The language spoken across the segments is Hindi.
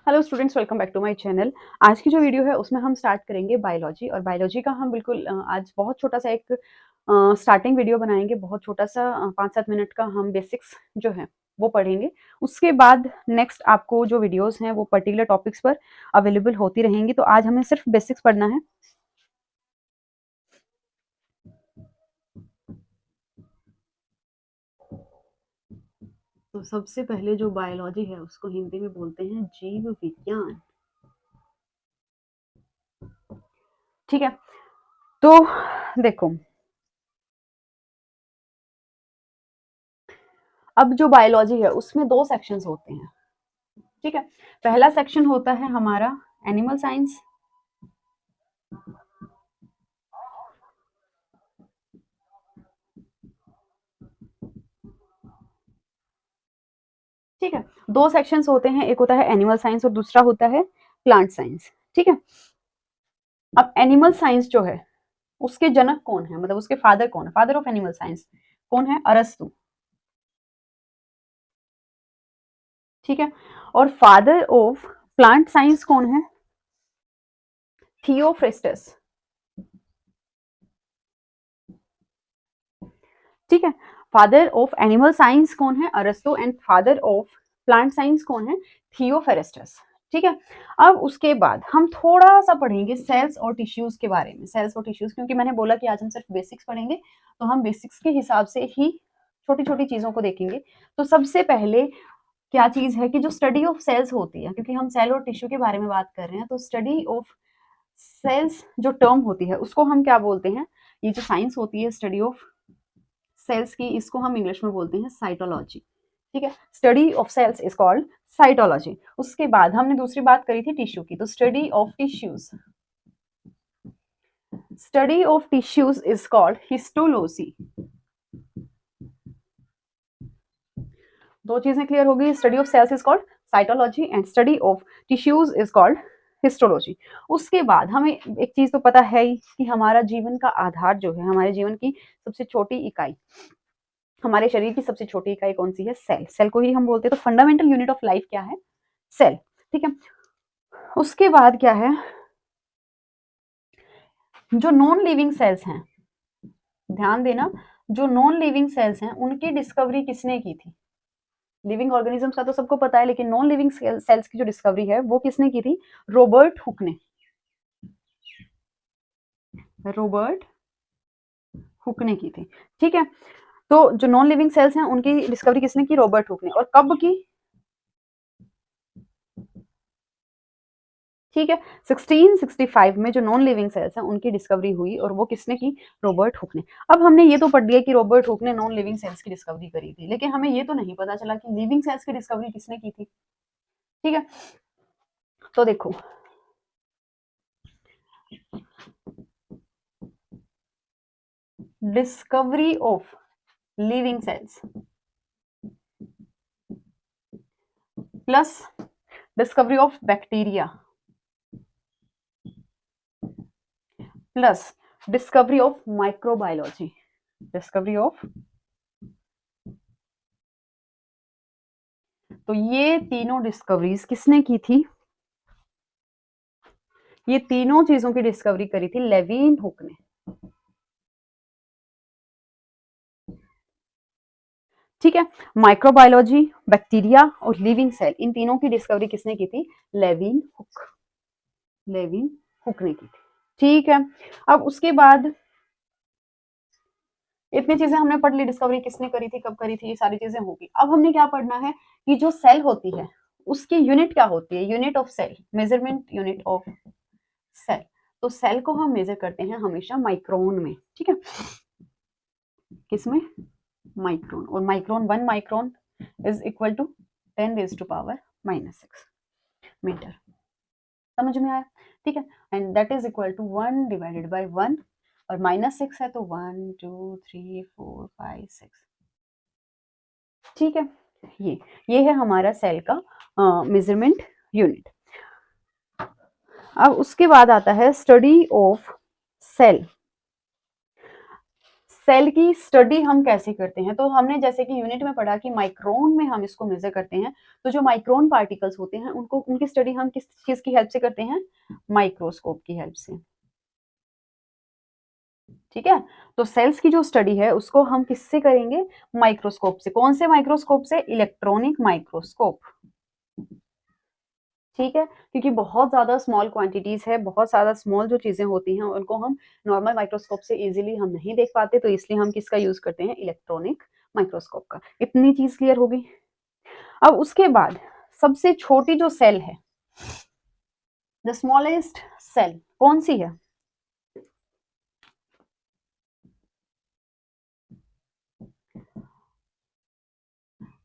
Hello students, welcome back to my channel. आज की जो वीडियो है उसमें हम स्टार्ट करेंगे बायोलॉजी। और बायोलॉजी का हम बिल्कुल आज बहुत छोटा सा एक स्टार्टिंग वीडियो बनाएंगे। बहुत छोटा सा 5-7 मिनट का हम बेसिक्स जो है वो पढ़ेंगे। उसके बाद नेक्स्ट आपको जो वीडियोस हैं वो पर्टिकुलर टॉपिक्स पर अवेलेबल होती रहेंगी। तो आज हमें सिर्फ बेसिक्स पढ़ना है। तो सबसे पहले जो बायोलॉजी है उसको हिंदी में बोलते हैं जीव विज्ञान। ठीक है, तो देखो, अब जो बायोलॉजी है उसमें दो सेक्शंस होते हैं। ठीक है, पहला सेक्शन होता है हमारा एनिमल साइंस। ठीक है, दो सेक्शंस होते हैं, एक होता है एनिमल साइंस और दूसरा होता है प्लांट साइंस। ठीक है, अब एनिमल साइंस जो है उसके जनक कौन है, मतलब उसके फादर कौन है? फादर ऑफ एनिमल साइंस कौन है? अरस्तु। ठीक है, और फादर ऑफ प्लांट साइंस कौन है? थियोफ्रेस्टस। ठीक है, फादर ऑफ एनिमल साइंस कौन है? अरस्तु। And father of plant science कौन है? थियोफेरेस्टस। ठीक है, अब उसके बाद हम थोड़ा सा पढ़ेंगे सेल्स और टिश्यूज के बारे में। सेल्स और टिश्यूज, क्योंकि मैंने बोला कि आज हम सिर्फ बेसिक्स पढ़ेंगे, तो हम बेसिक्स के हिसाब से ही छोटी छोटी चीजों को देखेंगे। तो सबसे पहले क्या चीज है कि जो स्टडी ऑफ सेल्स होती है, क्योंकि हम सेल और टिश्यू के बारे में बात कर रहे हैं, तो स्टडी ऑफ सेल्स जो टर्म होती है उसको हम क्या बोलते हैं? ये जो साइंस होती है स्टडी ऑफ सेल्स की, इसको हम इंग्लिश में बोलते हैं साइटोलॉजी। ठीक है, study of cells is called cytology. उसके बाद हमने दूसरी बात करी थी टिश्यू की, तो study of tissues, study of tissues is called histology. दो चीजें क्लियर हो गई, study of cells is called cytology and study of tissues is called histology. उसके बाद हमें एक चीज तो पता है ही कि हमारा जीवन का आधार जो है, हमारे जीवन की सबसे छोटी इकाई, हमारे शरीर की सबसे छोटी इकाई कौन सी है? सेल। सेल को ही हम बोलते हैं। तो फंडामेंटल यूनिट ऑफ लाइफ क्या है? सेल। ठीक है, उसके बाद क्या है? जो नॉन लिविंग सेल्स हैं, ध्यान देना, जो नॉन लिविंग सेल्स हैं उनकी डिस्कवरी किसने की थी? लिविंग ऑर्गेनिजम्स का तो सबको पता है, लेकिन नॉन लिविंग सेल्स की जो डिस्कवरी है वो किसने की थी? रॉबर्ट हुक ने। रॉबर्ट हुक ने की थी। ठीक है, तो जो नॉन लिविंग सेल्स हैं उनकी डिस्कवरी किसने की? रॉबर्ट हुक ने। और कब की? ठीक है, 1665 में जो नॉन लिविंग सेल्स हैं उनकी डिस्कवरी हुई, और वो किसने की? रॉबर्ट हुक ने। अब हमने ये तो पढ़ लिया कि रॉबर्ट हुक ने नॉन लिविंग सेल्स की डिस्कवरी करी थी, लेकिन हमें ये तो नहीं पता चला कि लिविंग सेल्स की डिस्कवरी किसने की थी। ठीक है, तो देखो, discovery of living cells plus discovery of bacteria plus discovery of microbiology, discovery of, तो ये तीनों डिस्कवरीज किसने की थी? ये तीनों चीजों की डिस्कवरी करी थी लेविन हुक ने। ठीक है, माइक्रोबायोलॉजी, बैक्टीरिया और लिविंग सेल, इन तीनों की डिस्कवरी किसने की थी? Lewin hook. लेविन हुक ने की थी। ठीक है, अब उसके बाद इतनी चीजें हमने पढ़ ली, डिस्कवरी किसने करी थी, कब करी थी, ये सारी चीजें होगी। अब हमने क्या पढ़ना है कि जो सेल होती है उसकी यूनिट क्या होती है? Unit of cell, measurement unit of cell. तो सेल को हम मेजर करते हैं हमेशा माइक्रोन में। ठीक है, किसमें? माइक्रोन। और micron, 1 micron is equal to 10⁻⁻⁻6 metre. समझ में आया? ठीक है, and that is equal to 1 divided by 1, और -6 है तो 1 2 3 4 5 6। ठीक है, ये है हमारा सेल का मेजरमेंट यूनिट। अब उसके बाद आता है स्टडी ऑफ सेल। सेल की स्टडी हम कैसे करते हैं, तो हमने जैसे कि यूनिट में पढ़ा कि माइक्रोन में हम इसको मेजर करते हैं। तो जो माइक्रोन पार्टिकल्स होते हैं उनको, उनकी स्टडी हम किस चीज की हेल्प से करते हैं, माइक्रोस्कोप की हेल्प से। ठीक है, तो सेल्स की जो स्टडी है उसको हम किससे करेंगे, माइक्रोस्कोप से। कौन से माइक्रोस्कोप से, इलेक्ट्रॉनिक माइक्रोस्कोप। ठीक है, क्योंकि बहुत ज्यादा स्मॉल क्वांटिटीज है, बहुत ज्यादा स्मॉल जो चीजें होती हैं उनको हम नॉर्मल माइक्रोस्कोप से इजीली हम नहीं देख पाते, तो इसलिए हम किसका यूज करते हैं, इलेक्ट्रॉनिक माइक्रोस्कोप का। इतनी चीज क्लियर होगी। अब उसके बाद सबसे छोटी जो सेल है, द स्मॉलेस्ट सेल कौन सी है,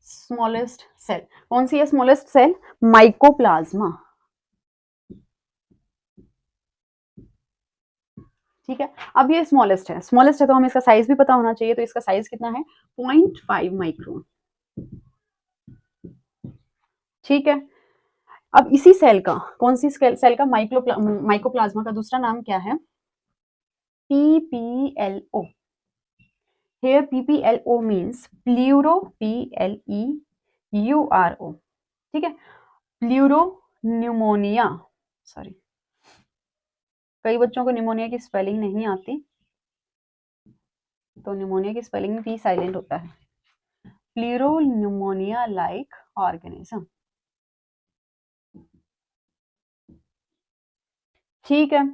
स्मॉलेस्ट सेल कौन सी है, स्मॉलेस्ट सेल माइकोप्लाज्मा। ठीक है, अब ये स्मॉलेस्ट है तो हमें इसका साइज भी पता होना चाहिए, तो इसका साइज कितना है, 0.5 माइक्रोन। ठीक है, अब इसी सेल का, कौन सी सेल का, माइकोप्लाज्मा का दूसरा नाम क्या है, PPLO। Here PPLO means pleuro, PLEURO। ठीक है, प्ल्यूरो न्यूमोनिया, सॉरी कई बच्चों को निमोनिया की स्पेलिंग नहीं आती, तो निमोनिया की स्पेलिंग भी साइलेंट होता है, प्ल्यूरो न्यूमोनिया लाइक ऑर्गेनिज्म। ठीक है,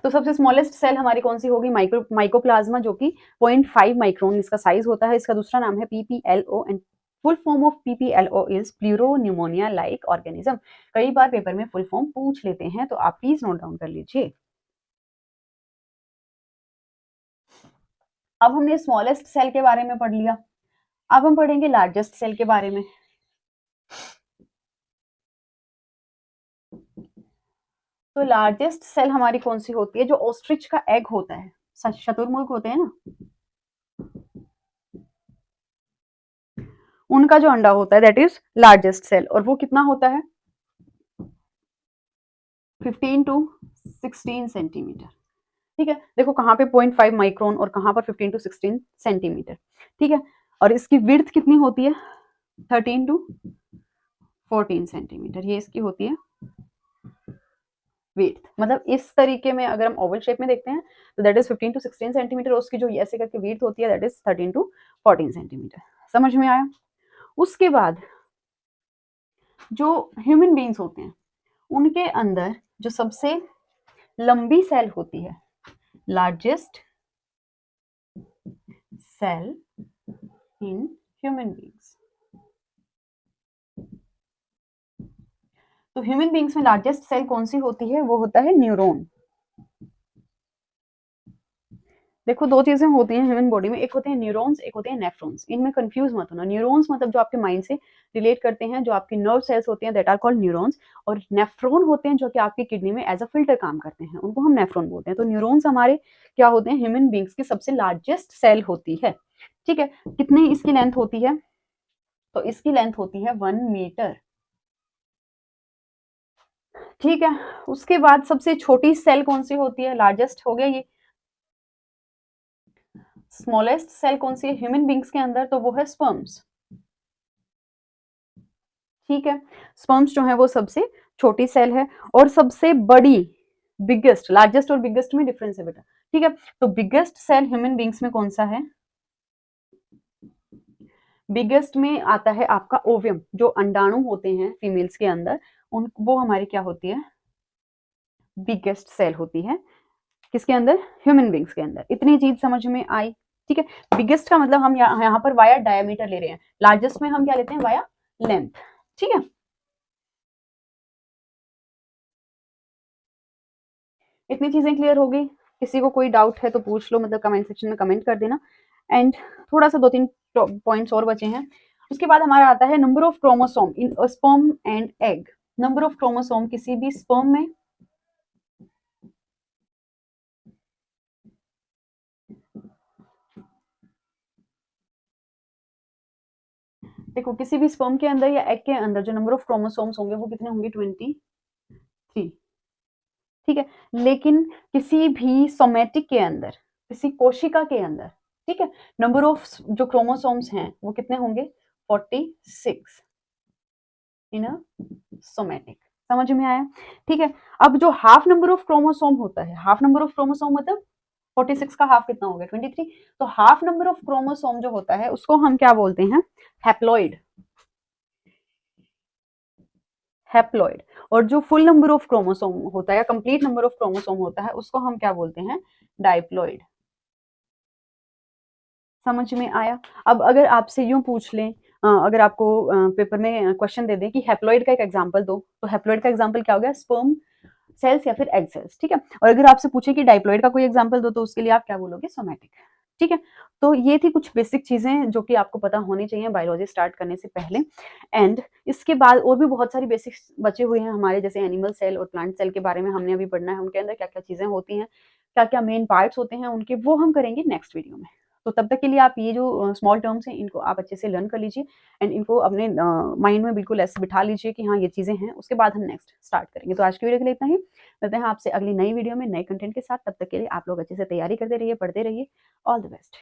तो सबसे स्मॉलेस्ट सेल हमारी कौन सी होगी, माइकोप्लाज्मा, जो कि 0.5 माइक्रोन इसका साइज होता है। इसका दूसरा नाम है PPLO and full form of PPLO is pleuro pneumonia like organism. कई बार पेपर में फुल फॉर्म पूछ लेते हैं, तो आप प्लीज नोट डाउन कर लीजिए। अब हमने स्मॉलेस्ट सेल के बारे में पढ़ लिया, अब हम पढ़ेंगे लार्जेस्ट सेल के बारे में। तो लार्जेस्ट सेल हमारी कौन सी होती है, जो ऑस्ट्रिच का एग होता है, शतुरमुर्ग होते हैं ना, उनका जो अंडा होता है दैट इज लार्जेस्ट सेल, और वो कितना होता है, 15 to 16 सेंटीमीटर। ठीक है, देखो कहाँ पे 0.5 माइक्रोन और कहाँ पर 15 to 16 सेंटीमीटर। ठीक है, और इसकी विड्थ कितनी होती है, 13 to 14 सेंटीमीटर, ये इसकी होती है विड्थ। मतलब इस तरीके में अगर हम ओवल शेप में देखते हैं तो दैट इज 15 to 16 सेंटीमीटर, और उसकी जो ऐसे करके विड्थ होती है दैट इज 13 to 14 सेंटीमीटर। समझ में आया। उसके बाद जो ह्यूमन बीइंग्स होते हैं उनके अंदर जो सबसे लंबी सेल होती है, largest cell in human beings, तो ह्यूमन बीइंग्स में लार्जेस्ट सेल कौन सी होती है, वो होता है न्यूरॉन। देखो दो चीजें होती हैं ह्यूमन बॉडी में, एक होते हैं न्यूरॉन्स, एक होते हैं नेफ्रॉन्स। इनमें कंफ्यूज मत होना। न्यूरॉन्स मतलब जो आपके माइंड से रिलेट करते हैं, जो आपकी नर्व सेल्स होती हैं दैट आर कॉल्ड न्यूरॉन्स, और नेफ्रॉन होते हैं जो कि आपकी किडनी में एज अ फिल्टर काम करते हैं, उनको हम नेफ्रॉन बोलते हैं। तो न्यूरॉन्स हमारे क्या होते हैं, ह्यूमन बींग्स की सबसे लार्जेस्ट सेल होती है। ठीक है, कितनी इसकी लेंथ होती है, तो इसकी लेंथ होती है 1 मीटर। ठीक है, उसके बाद सबसे छोटी सेल कौन सी होती है, लार्जेस्ट हो गया ये। स्मॉलेस्ट सेल कौन सी है ह्यूमन बींग्स के अंदर, तो वो है स्पर्म्स। ठीक है, स्पर्म्स जो है वो सबसे छोटी सेल है, और सबसे बड़ी, बिगेस्ट, लार्जेस्ट और बिगेस्ट में डिफरेंस है बेटा। ठीक है, तो बिगेस्ट सेल ह्यूमन बींग्स में कौन सा है, बिगेस्ट में आता है आपका ओवियम, जो अंडाणु होते हैं फीमेल्स के अंदर, उन वो हमारी क्या होती है, बिगेस्ट सेल होती है। किसके अंदर, ह्यूमन बींग्स के अंदर। इतनी चीज समझ में आई। ठीक है, बिगेस्ट का मतलब हम यहाँ पर वाया डायमीटर ले रहे हैं, लार्जेस्ट में हम क्या लेते हैं, वाया लेंथ। ठीक है, इतनी चीजें क्लियर हो गई। किसी को कोई डाउट है तो पूछ लो, मतलब कमेंट सेक्शन में कमेंट कर देना। एंड थोड़ा सा 2-3 पॉइंट्स और बचे हैं। उसके बाद हमारा आता है number of chromosome in sperm and egg. Number of chromosome किसी भी स्पर्म में, देखो किसी भी स्पर्म के अंदर या एग के अंदर जो नंबर ऑफ क्रोमोसोम्स होंगे वो कितने होंगे, 23। ठीक है, लेकिन किसी भी सोमेटिक के अंदर, किसी कोशिका के अंदर, ठीक है। नंबर ऑफ जो क्रोमोसोम्स हैं वो कितने होंगे, 46 इन अ सोमेटिक। समझ में आया, ठीक है। अब जो हाफ नंबर ऑफ क्रोमोसोम होता है, हाफ नंबर ऑफ क्रोमोसोम मतलब 46 का हाफ कितना हो गया, 23। तो हाफ नंबर ऑफ क्रोमोसोम जो होता है उसको हम क्या बोलते हैं, हैप्लॉइड। हैप्लॉइड। और जो फुल नंबर ऑफ क्रोमोसोम होता है या कंप्लीट नंबर ऑफ क्रोमोसोम होता है उसको हम क्या बोलते हैं, डाइप्लॉइड। समझ में आया। अब अगर आपसे यूं पूछ लें, अगर आपको पेपर में क्वेश्चन दे दें कि हैप्लॉइड का एक एग्जांपल दो, तो हैप्लॉइड का एग्जांपल क्या हो गया, स्पर्म सेल्स या फिर एग सेल्स, ठीक है। और अगर आपसे पूछे कि डाइप्लॉइड का कोई एग्जांपल दो, तो उसके लिए आप क्या बोलोगे, सोमैटिक, ठीक है। तो ये थी कुछ बेसिक चीजें जो कि आपको पता होनी चाहिए बायोलॉजी स्टार्ट करने से पहले। एंड इसके बाद और भी बहुत सारी बेसिक्स बचे हुए हैं हमारे, जैसे एनिमल सेल और प्लांट सेल के बारे में हमने अभी पढ़ना है, उनके अंदर क्या क्या चीजें होती हैं, क्या क्या मेन पार्ट्स होते हैं उनके, वो हम करेंगे नेक्स्ट वीडियो में। तो तब तक के लिए आप ये जो स्मॉल टर्म्स हैं इनको आप अच्छे से लर्न कर लीजिए एंड इनको अपने माइंड में बिल्कुल ऐसे बिठा लीजिए कि हाँ ये चीजें हैं, उसके बाद हम नेक्स्ट स्टार्ट करेंगे। तो आज की वीडियो के लिए इतना ही, मिलते हैं आपसे अगली नई वीडियो में नए कंटेंट के साथ। तब तक के लिए आप लोग अच्छे से तैयारी करते रहिए, पढ़ते रहिए। All the best.